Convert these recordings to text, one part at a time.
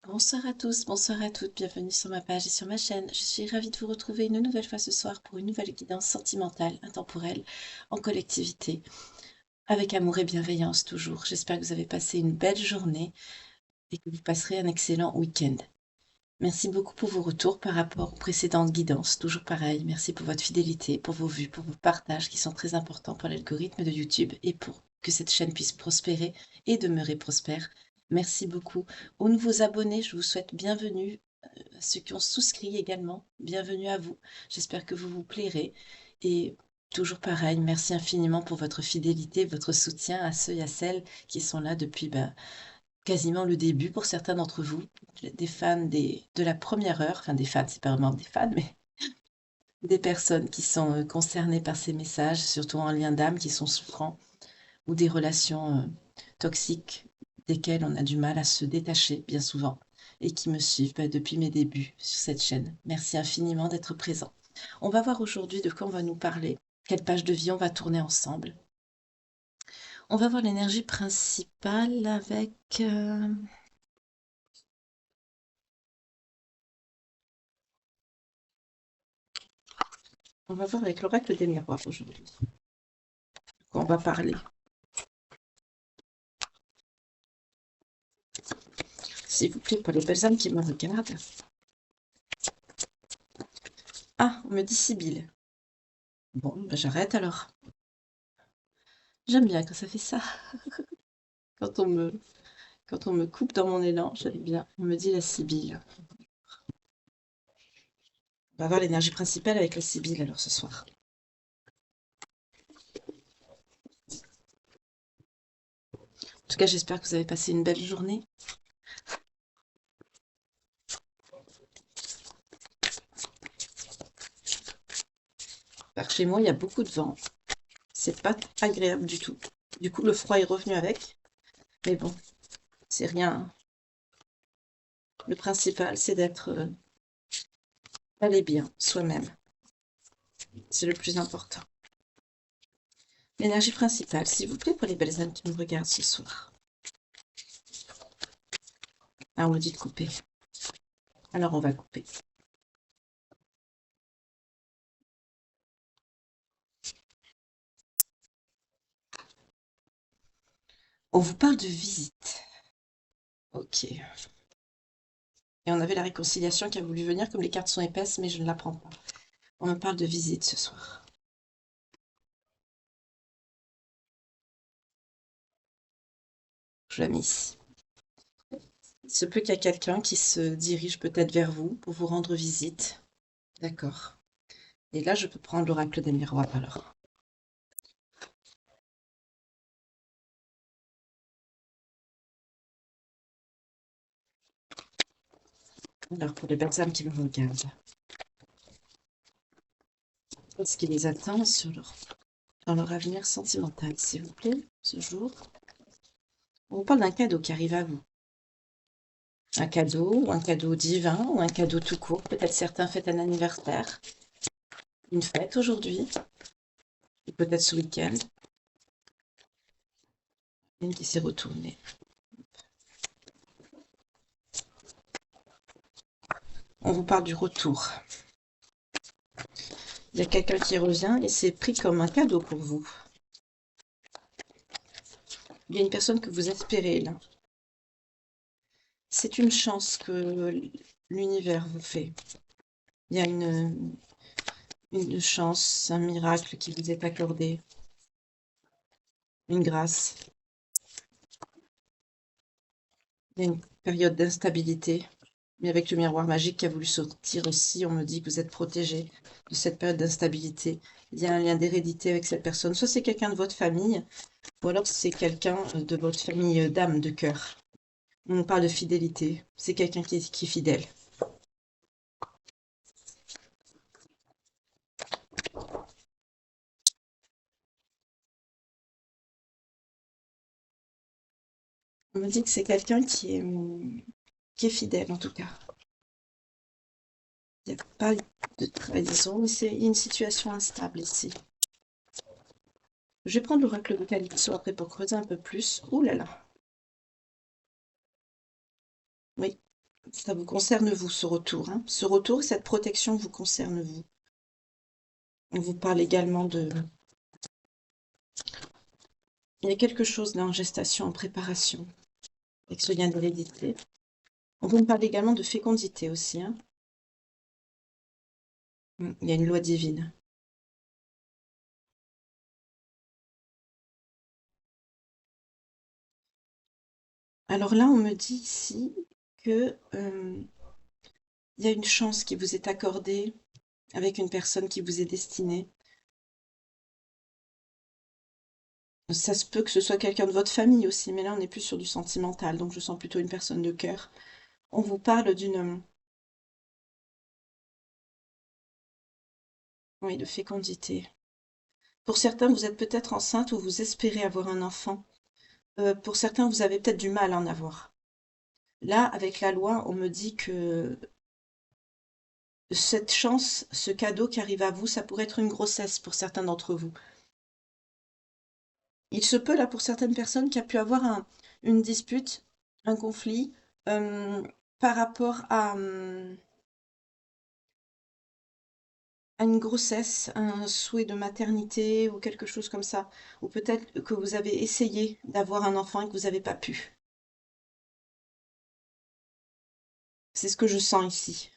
Bonsoir à tous, bonsoir à toutes, bienvenue sur ma page et sur ma chaîne. Je suis ravie de vous retrouver une nouvelle fois ce soir pour une nouvelle guidance sentimentale, intemporelle, en collectivité, avec amour et bienveillance toujours. J'espère que vous avez passé une belle journée et que vous passerez un excellent week-end. Merci beaucoup pour vos retours par rapport aux précédentes guidances, toujours pareil. Merci pour votre fidélité, pour vos vues, pour vos partages qui sont très importants pour l'algorithme de YouTube et pour que cette chaîne puisse prospérer et demeurer prospère. Merci beaucoup. Aux nouveaux abonnés, je vous souhaite bienvenue. À ceux qui ont souscrit également, bienvenue à vous. J'espère que vous vous plairez. Et toujours pareil, merci infiniment pour votre fidélité, votre soutien à ceux et à celles qui sont là depuis quasiment le début pour certains d'entre vous, des fans de la première heure, enfin des fans, c'est pas vraiment des fans, mais des personnes qui sont concernées par ces messages, surtout en lien d'âme, qui sont souffrants, ou des relations toxiques desquelles on a du mal à se détacher bien souvent, et qui me suivent depuis mes débuts sur cette chaîne. Merci infiniment d'être présent. On va voir aujourd'hui de quoi on va nous parler, quelle page de vie on va tourner ensemble. On va voir l'énergie principale avec... On va voir avec l'oracle des miroirs aujourd'hui. On va parler. S'il vous plaît, pour les belles âmes qui me regardent. Ah, on me dit Sibylle. Bon, ben j'arrête alors. J'aime bien quand ça fait ça. Quand on me, quand on me coupe dans mon élan, j'aime bien. On me dit la Sibylle. On va voir l'énergie principale avec la Sibylle alors ce soir. En tout cas, j'espère que vous avez passé une belle journée. Par chez moi, il y a beaucoup de vent. C'est pas agréable du tout. Du coup, le froid est revenu avec. Mais bon, c'est rien. Le principal, c'est d'être aller bien soi-même. C'est le plus important. L'énergie principale, s'il vous plaît, pour les belles âmes qui nous regardent ce soir. Ah, on me dit de couper. Alors, on va couper. On vous parle de visite. Ok. Et on avait la réconciliation qui a voulu venir, comme les cartes sont épaisses, mais je ne la prends pas. On me parle de visite ce soir. Je la mets ici. Il se peut qu'il y a quelqu'un qui se dirige peut-être vers vous pour vous rendre visite. D'accord. Et là, je peux prendre l'oracle des miroirs alors. Alors, pour les belles âmes qui me regardent, qu'est-ce qui les attend dans leur avenir sentimental, s'il vous plaît, ce jour? On vous parle d'un cadeau qui arrive à vous. Un cadeau, ou un cadeau divin, ou un cadeau tout court. Peut-être certains fêtent un anniversaire, une fête aujourd'hui, ou peut-être ce week-end. Une qui s'est retournée. On vous parle du retour. Il y a quelqu'un qui revient et c'est pris comme un cadeau pour vous. Il y a une personne que vous espérez là. C'est une chance que l'univers vous fait. Il y a une chance, un miracle qui vous est accordé, une grâce. Il y a une période d'instabilité, mais avec le miroir magique qui a voulu sortir aussi, on me dit que vous êtes protégé de cette période d'instabilité. Il y a un lien d'hérédité avec cette personne. Soit c'est quelqu'un de votre famille, ou alors c'est quelqu'un de votre famille d'âme, de cœur. On parle de fidélité. C'est quelqu'un qui est fidèle. On me dit que c'est quelqu'un qui est fidèle, en tout cas. Il n'y a pas de trahison, mais c'est une situation instable ici. Je vais prendre l'oracle de Calypso après pour creuser un peu plus. Ouh là là. Oui. Ça vous concerne vous, ce retour, hein. Ce retour et cette protection vous concerne vous. On vous parle également de... Il y a quelque chose là en gestation, en préparation, avec ce lien d'hérédité. On vous parle également de fécondité aussi, hein. Il y a une loi divine. Alors là, on me dit ici que il y a une chance qui vous est accordée avec une personne qui vous est destinée. Ça se peut que ce soit quelqu'un de votre famille aussi, mais là, on est plus sur du sentimental, donc je sens plutôt une personne de cœur. On vous parle d'une, oui, de fécondité. Pour certains, vous êtes peut-être enceinte ou vous espérez avoir un enfant. Pour certains, vous avez peut-être du mal à en avoir. Là, avec la loi, on me dit que cette chance, ce cadeau qui arrive à vous, ça pourrait être une grossesse pour certains d'entre vous. Il se peut, là, pour certaines personnes, qu'il y a pu avoir une dispute, un conflit, euh, par rapport à une grossesse, un souhait de maternité ou quelque chose comme ça. Ou peut-être que vous avez essayé d'avoir un enfant et que vous n'avez pas pu. C'est ce que je sens ici.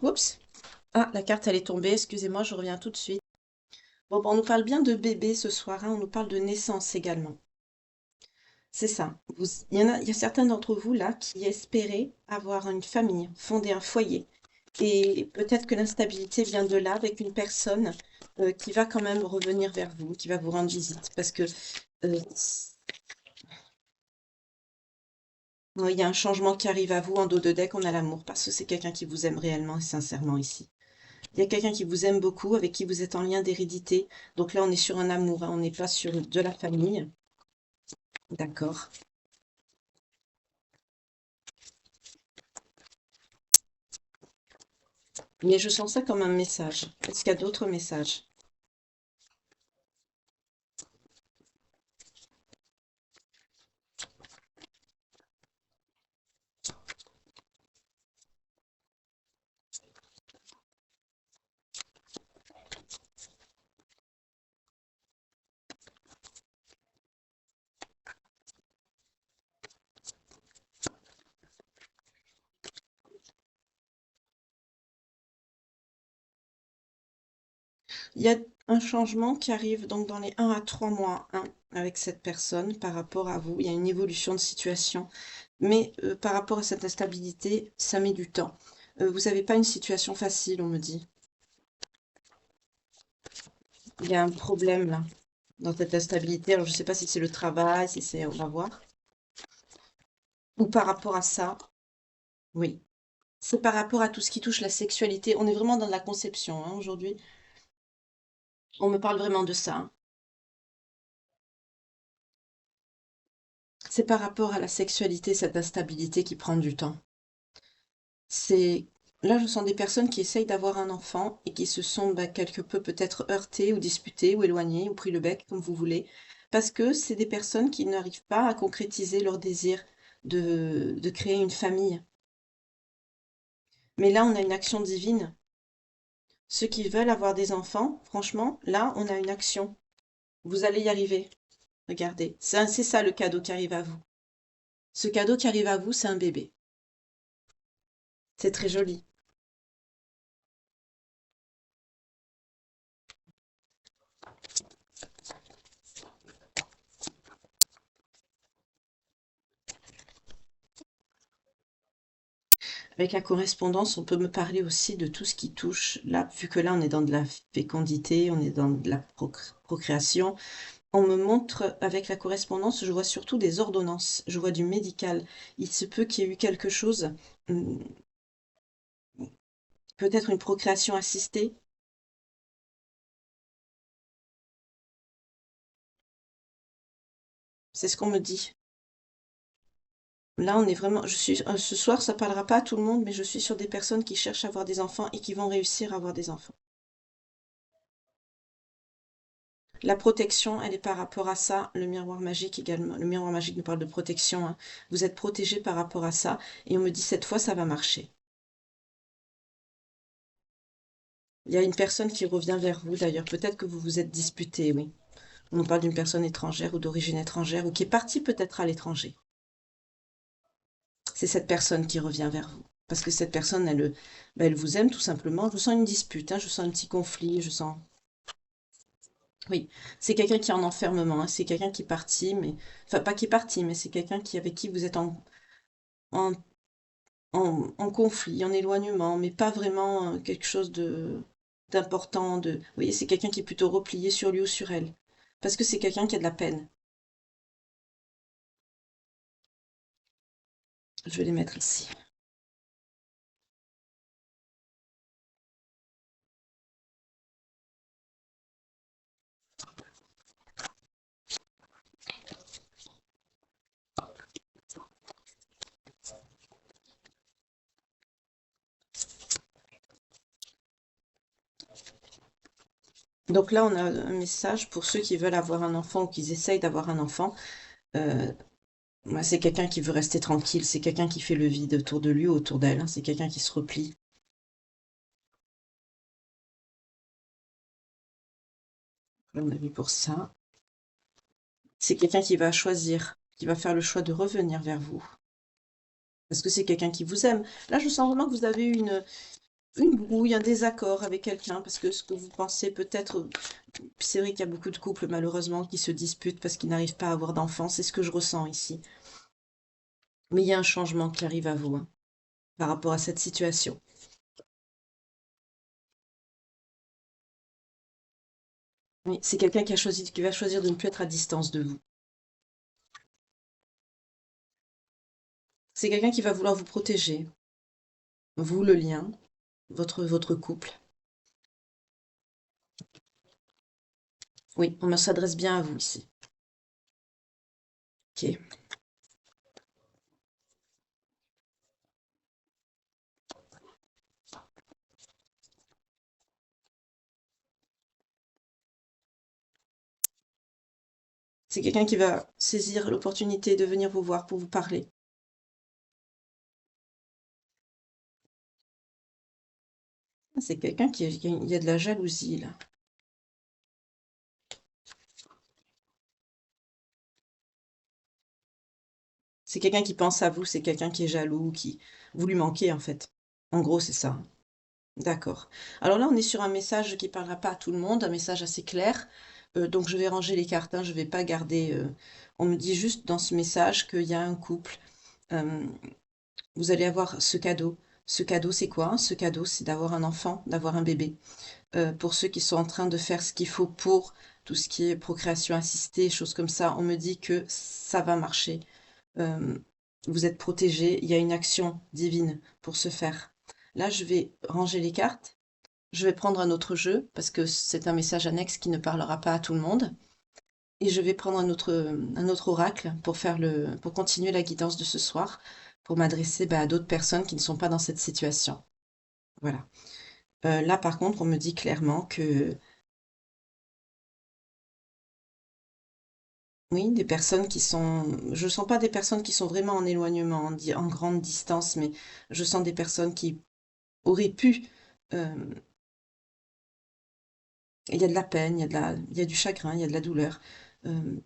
Oups. Ah, la carte, elle est tombée. Excusez-moi, je reviens tout de suite. Bon, on nous parle bien de bébé ce soir, hein. On nous parle de naissance également. C'est ça. Il y a certains d'entre vous là qui espéraient avoir une famille, fonder un foyer. Et peut-être que l'instabilité vient de là avec une personne qui va quand même revenir vers vous, qui va vous rendre visite. Parce que euh, ouais, il y a un changement qui arrive à vous en dos de deck, on a l'amour, parce que c'est quelqu'un qui vous aime réellement et sincèrement ici. Il y a quelqu'un qui vous aime beaucoup, avec qui vous êtes en lien d'hérédité. Donc là, on est sur un amour, hein, on n'est pas sur de la famille. D'accord. Mais je sens ça comme un message. Est-ce qu'il y a d'autres messages? Il y a un changement qui arrive donc dans les 1 à 3 mois, hein, avec cette personne par rapport à vous. Il y a une évolution de situation. Mais par rapport à cette instabilité, ça met du temps. Vous n'avez pas une situation facile, on me dit. Il y a un problème là, dans cette instabilité. Alors je ne sais pas si c'est le travail, si c'est... On va voir. Ou par rapport à ça, oui. C'est par rapport à tout ce qui touche la sexualité. On est vraiment dans la conception, hein, aujourd'hui. On me parle vraiment de ça, hein. C'est par rapport à la sexualité, cette instabilité qui prend du temps. C'est là, je sens des personnes qui essayent d'avoir un enfant et qui se sont quelque peu peut-être heurtées ou disputées ou éloignées ou pris le bec, comme vous voulez, parce que c'est des personnes qui n'arrivent pas à concrétiser leur désir de créer une famille. Mais là, on a une action divine. Ceux qui veulent avoir des enfants, franchement, là, on a une action. Vous allez y arriver. Regardez, c'est ça le cadeau qui arrive à vous. Ce cadeau qui arrive à vous, c'est un bébé. C'est très joli. Avec la correspondance, on peut me parler aussi de tout ce qui touche, là, vu que là, on est dans de la fécondité, on est dans de la procréation. On me montre, avec la correspondance, je vois surtout des ordonnances, je vois du médical. Il se peut qu'il y ait eu quelque chose, hum, peut-être une procréation assistée. C'est ce qu'on me dit. Là, on est vraiment... ce soir, ça parlera pas à tout le monde, mais je suis sur des personnes qui cherchent à avoir des enfants et qui vont réussir à avoir des enfants. La protection, elle est par rapport à ça. Le miroir magique également. Le miroir magique nous parle de protection, hein. Vous êtes protégé par rapport à ça. Et on me dit, cette fois, ça va marcher. Il y a une personne qui revient vers vous, d'ailleurs. Peut-être que vous vous êtes disputé, oui. On nous parle d'une personne étrangère ou d'origine étrangère ou qui est partie peut-être à l'étranger. C'est cette personne qui revient vers vous. Parce que cette personne, elle vous aime tout simplement. Je sens une dispute, hein, je sens un petit conflit, je sens... Oui, c'est quelqu'un qui est en enfermement, hein, c'est quelqu'un qui est parti, mais... Enfin, pas qui est parti, mais c'est quelqu'un avec qui vous êtes en, en conflit, en éloignement, mais pas vraiment quelque chose d'important. Vous voyez, c'est quelqu'un qui est plutôt replié sur lui ou sur elle. Parce que c'est quelqu'un qui a de la peine. Je vais les mettre ici. Donc là, on a un message pour ceux qui veulent avoir un enfant ou qui essayent d'avoir un enfant. Euh, Moi, c'est quelqu'un qui veut rester tranquille, c'est quelqu'un qui fait le vide autour de lui ou autour d'elle, hein, c'est quelqu'un qui se replie. Là, on a vu pour ça. C'est quelqu'un qui va choisir, qui va faire le choix de revenir vers vous. Parce que c'est quelqu'un qui vous aime. Là, je sens vraiment que vous avez eu une brouille, un désaccord avec quelqu'un, parce que ce que vous pensez peut-être... C'est vrai qu'il y a beaucoup de couples, malheureusement, qui se disputent parce qu'ils n'arrivent pas à avoir d'enfants. C'est ce que je ressens ici. Mais il y a un changement qui arrive à vous, hein, par rapport à cette situation. Oui, c'est quelqu'un qui va choisir de ne plus être à distance de vous. C'est quelqu'un qui va vouloir vous protéger, vous, le lien, votre couple. Oui, on s'adresse bien à vous ici. Ok. C'est quelqu'un qui va saisir l'opportunité de venir vous voir pour vous parler. C'est quelqu'un il y a de la jalousie là. C'est quelqu'un qui pense à vous, c'est quelqu'un qui est jaloux, qui vous lui manquez en fait. En gros, c'est ça. D'accord. Alors là, on est sur un message qui parlera pas à tout le monde, un message assez clair. Donc je vais ranger les cartes, hein, je vais pas garder. On me dit juste dans ce message qu'il y a un couple. euh, Vous allez avoir ce cadeau. Ce cadeau, c'est quoi? Ce cadeau, c'est d'avoir un enfant, d'avoir un bébé. Pour ceux qui sont en train de faire ce qu'il faut pour tout ce qui est procréation assistée, choses comme ça, on me dit que ça va marcher. Euh, vous êtes protégés, il y a une action divine pour ce faire. Là, je vais ranger les cartes. Je vais prendre un autre jeu parce que c'est un message annexe qui ne parlera pas à tout le monde. Et je vais prendre un autre oracle pour pour continuer la guidance de ce soir, pour m'adresser à d'autres personnes qui ne sont pas dans cette situation. Voilà. Là, par contre, on me dit clairement que oui, des personnes qui sont... Je sens pas des personnes qui sont vraiment en éloignement, en grande distance, mais je sens des personnes qui auraient pu... euh, Il y a de la peine, il y a du chagrin, il y a de la douleur, euh,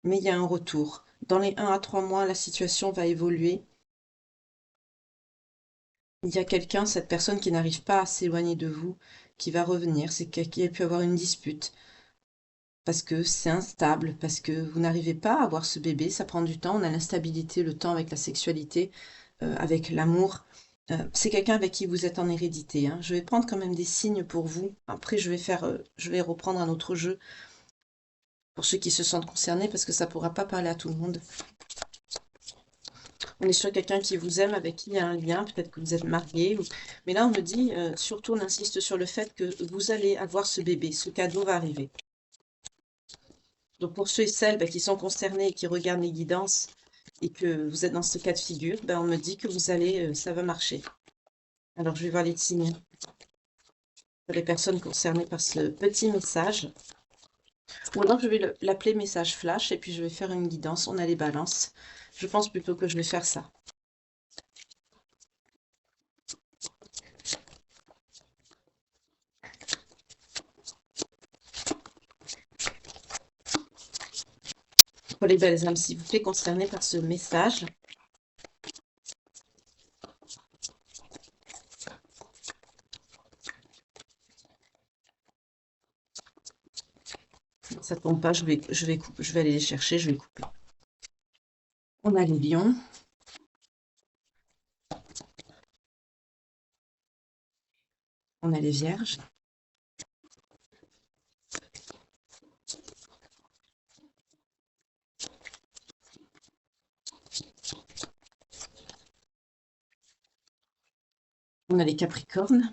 mais il y a un retour. Dans les 1 à 3 mois, la situation va évoluer. Il y a quelqu'un, cette personne qui n'arrive pas à s'éloigner de vous, qui va revenir. C'est quelqu'un qui a pu avoir une dispute parce que c'est instable, parce que vous n'arrivez pas à avoir ce bébé. Ça prend du temps. On a l'instabilité, le temps avec la sexualité, avec l'amour. C'est quelqu'un avec qui vous êtes en hérédité, hein. Je vais prendre quand même des signes pour vous. Après, je vais reprendre un autre jeu pour ceux qui se sentent concernés parce que ça ne pourra pas parler à tout le monde. On est sur quelqu'un qui vous aime, avec qui il y a un lien, peut-être que vous êtes marié. Mais là, on me dit, surtout, on insiste sur le fait que vous allez avoir ce bébé, ce cadeau va arriver. Donc pour ceux et celles qui sont concernés et qui regardent les guidances, et que vous êtes dans ce cas de figure, ben, on me dit que vous allez, ça va marcher. Alors, je vais voir les signes pour les personnes concernées par ce petit message. Ou alors, je vais l'appeler message flash et puis je vais faire une guidance. On a les balances. Je pense plutôt que je vais faire ça. Pour les belles âmes, s'il vous plaît, concernées par ce message. Ça tombe pas, je vais aller les chercher, je vais couper. On a les lions. On a les vierges. On a les capricornes.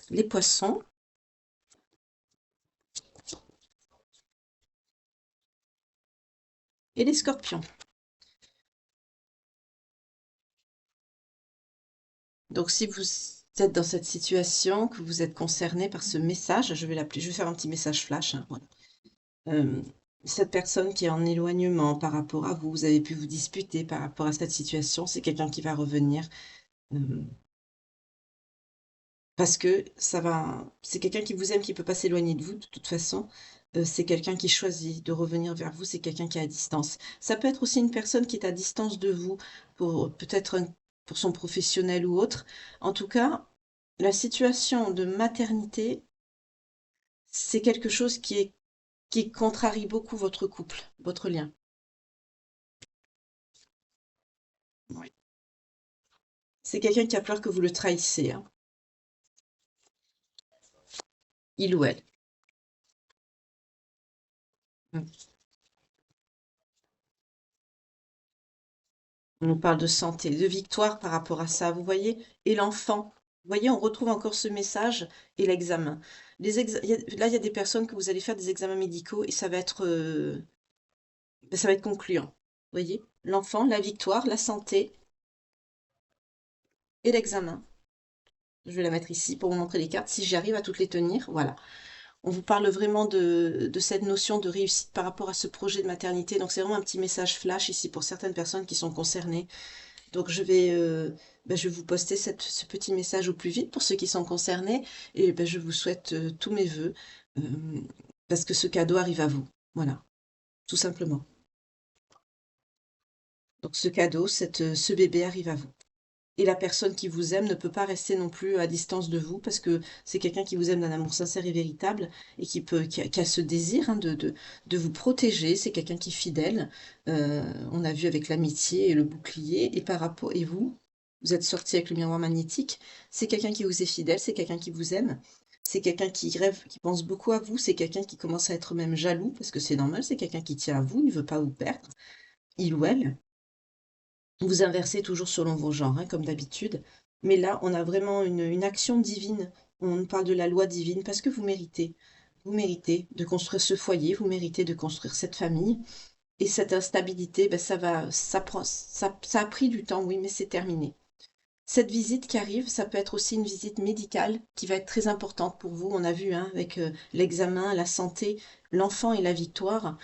Les poissons. Et les scorpions. Donc, si vous êtes dans cette situation, que vous êtes concerné par ce message, je vais l'appeler, je vais faire un petit message flash, hein, voilà. Cette personne qui est en éloignement par rapport à vous, vous avez pu vous disputer par rapport à cette situation, c'est quelqu'un qui va revenir. Parce que c'est quelqu'un qui vous aime, qui peut pas s'éloigner de vous de toute façon. C'est quelqu'un qui choisit de revenir vers vous, c'est quelqu'un qui est à distance. Ça peut être aussi une personne qui est à distance de vous, pour peut-être pour son professionnel ou autre. En tout cas, la situation de maternité, c'est quelque chose qui contrarie beaucoup votre couple, votre lien. Oui. C'est quelqu'un qui a peur que vous le trahissez, hein. Il ou elle. Mm. On nous parle de santé, de victoire par rapport à ça, vous voyez? Et l'enfant. Vous voyez, on retrouve encore ce message et l'examen. Là, il y a des personnes que vous allez faire des examens médicaux et ça va être concluant. Vous voyez? L'enfant, la victoire, la santé et l'examen. Je vais la mettre ici pour vous montrer les cartes, si j'arrive à toutes les tenir. Voilà. On vous parle vraiment de cette notion de réussite par rapport à ce projet de maternité. Donc, c'est vraiment un petit message flash ici pour certaines personnes qui sont concernées. Donc je vais vous poster ce petit message au plus vite pour ceux qui sont concernés et je vous souhaite tous mes vœux parce que ce cadeau arrive à vous. Voilà, tout simplement. Donc ce cadeau, ce bébé arrive à vous. Et la personne qui vous aime ne peut pas rester non plus à distance de vous parce que c'est quelqu'un qui vous aime d'un amour sincère et véritable et qui a ce désir, hein, de vous protéger. C'est quelqu'un qui est fidèle. On a vu avec l'amitié et le bouclier. Et par rapport, et vous êtes sorti avec le miroir magnétique. C'est quelqu'un qui vous est fidèle, c'est quelqu'un qui vous aime. C'est quelqu'un qui rêve, qui pense beaucoup à vous. C'est quelqu'un qui commence à être même jaloux parce que c'est normal. C'est quelqu'un qui tient à vous, il ne veut pas vous perdre. Il ou elle. Vous inversez toujours selon vos genres, hein, comme d'habitude. Mais là, on a vraiment une action divine. On parle de la loi divine parce que vous méritez. Vous méritez de construire ce foyer, vous méritez de construire cette famille. Et cette instabilité, ben, ça a pris du temps, oui, mais c'est terminé. Cette visite qui arrive, ça peut être aussi une visite médicale qui va être très importante pour vous. On a vu, hein, avec l'examen, la santé, l'enfant et la victoire.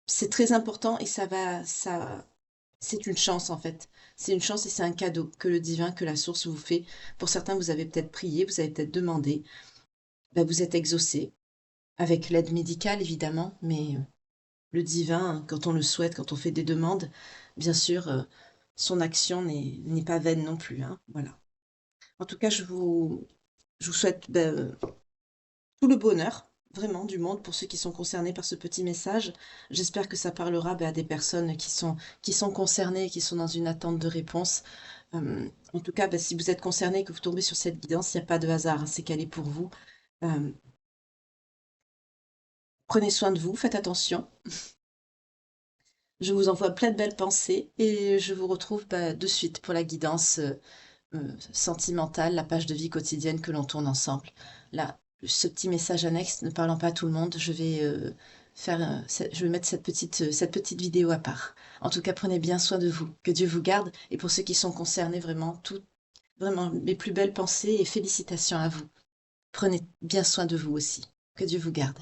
C'est très important et c'est une chance en fait. C'est une chance et c'est un cadeau que le divin, que la source vous fait. Pour certains, vous avez peut-être prié, vous avez peut-être demandé. Ben, vous êtes exaucé, avec l'aide médicale évidemment, mais le divin, quand on le souhaite, quand on fait des demandes, bien sûr, son action n'est pas vaine non plus, hein. Voilà. En tout cas, je vous souhaite ben, tout le bonheur, vraiment, du monde pour ceux qui sont concernés par ce petit message. J'espère que ça parlera ben, à des personnes qui sont concernées et qui sont dans une attente de réponse. En tout cas, ben, si vous êtes concerné et que vous tombez sur cette guidance, il n'y a pas de hasard, hein, c'est qu'elle est pour vous. Euh, Prenez soin de vous, faites attention. Je vous envoie plein de belles pensées et je vous retrouve ben, de suite pour la guidance sentimentale, la page de vie quotidienne que l'on tourne ensemble. Là, ce petit message annexe ne parlant pas à tout le monde, je vais mettre cette petite vidéo à part. En tout cas, prenez bien soin de vous. Que Dieu vous garde. Et pour ceux qui sont concernés, vraiment, mes plus belles pensées et félicitations à vous. Prenez bien soin de vous aussi. Que Dieu vous garde.